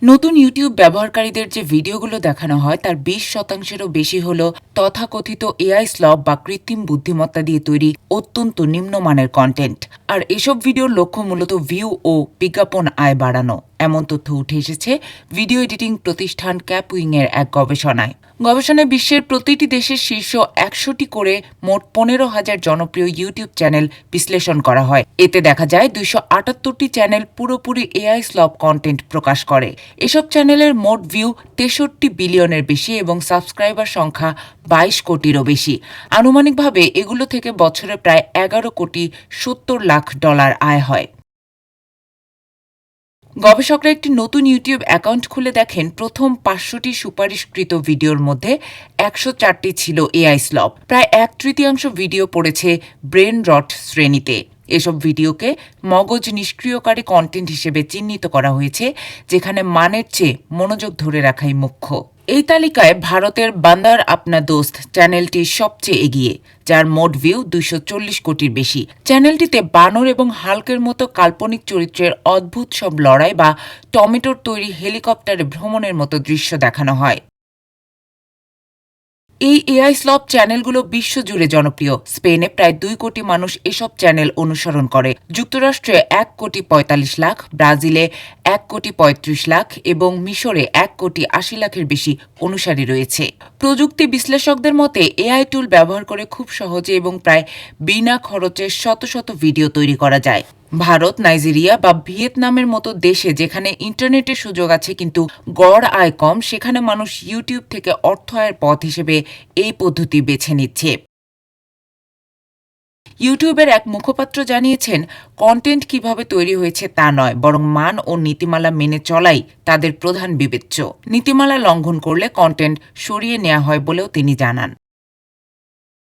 নতুন ইউটিউব ব্যবহারকারীদের যে ভিডিওগুলো দেখানো হয় তার 20%-এরও বেশি হল তথাকথিত এআই স্লপ বা কৃত্রিম বুদ্ধিমত্তা দিয়ে তৈরি অত্যন্ত নিম্নমানের কন্টেন্ট। আর এসব ভিডিওর লক্ষ্য মূলত ভিউ ও বিজ্ঞাপন আয় বাড়ানো, এমন তথ্য উঠে এসেছে ভিডিও এডিটিং প্রতিষ্ঠান ক্যাপউইং-এর এক গবেষণায়। বিশ্বের প্রতিটি দেশের শীর্ষ 100টি করে মোট 15,000 জনপ্রিয় ইউটিউব চ্যানেল বিশ্লেষণ করা হয়। এতে দেখা যায় 278টি চ্যানেল পুরোপুরি এআই স্লপ কন্টেন্ট প্রকাশ করে। এসব চ্যানেলের মোট ভিউ 63 বিলিয়নের বেশি এবং সাবস্ক্রাইবার সংখ্যা 22 কোটিরও বেশি। আনুমানিকভাবে এগুলো থেকে বছরে প্রায় 11 কোটি 70 লাখ ডলার আয় হয়। গবেষকরা একটি নতুন ইউটিউব অ্যাকাউন্ট খুলে দেখেন প্রথম 500টি সুপারিশকৃত ভিডিওর মধ্যে 104টি ছিল এআই স্লপ। প্রায় 1/3 ভিডিও পড়েছে ব্রেন রট শ্রেণীতে। এসব ভিডিওকে মগজ নিষ্ক্রিয়কারী কন্টেন্ট হিসেবে চিহ্নিত করা হয়েছে, যেখানে মানের চেয়ে মনোযোগ ধরে রাখাই মুখ্য। এই তালিকায় ভারতের বান্দার আপনা দোস্ত চ্যানেলটি সবচেয়ে এগিয়ে, যার মোট ভিউ 240 কোটির বেশি। চ্যানেলটিতে বানর এবং হাল্কের মতো কাল্পনিক চরিত্রের অদ্ভুত সব লড়াই বা টমেটোর তৈরি হেলিকপ্টারে ভ্রমণের মতো দৃশ্য দেখানো হয়। এই এআই স্লপ চ্যানেলগুলো বিশ্বজুড়ে জনপ্রিয়। স্পেনে প্রায় 2 কোটি মানুষ এসব চ্যানেল অনুসরণ করে। যুক্তরাষ্ট্রে 1,45,00,000, ব্রাজিলে 1,35,00,000 এবং মিশরে 1,80,00,000-এর বেশি অনুসারী রয়েছে। প্রযুক্তি বিশ্লেষকদের মতে এআই টুল ব্যবহার করে খুব সহজে এবং প্রায় বিনা খরচে শত শত ভিডিও তৈরি করা যায়। ভারত, নাইজেরিয়া বা ভিয়েতনামের মতো দেশে যেখানে ইন্টারনেটের সুযোগ আছে কিন্তু গড় আয় কম, সেখানে মানুষ ইউটিউব থেকে অর্থ আয়ের পথ হিসেবে এই পদ্ধতি বেছে নিচ্ছে। ইউটিউবের এক মুখপাত্র জানিয়েছেন, কন্টেন্ট কিভাবে তৈরি হয়েছে তা নয়, বরং মান ও নীতিমালা মেনে চলাই তাদের প্রধান বিবেচ্য। নীতিমালা লঙ্ঘন করলে কন্টেন্ট সরিয়ে নেওয়া হয় বলেও তিনি জানান।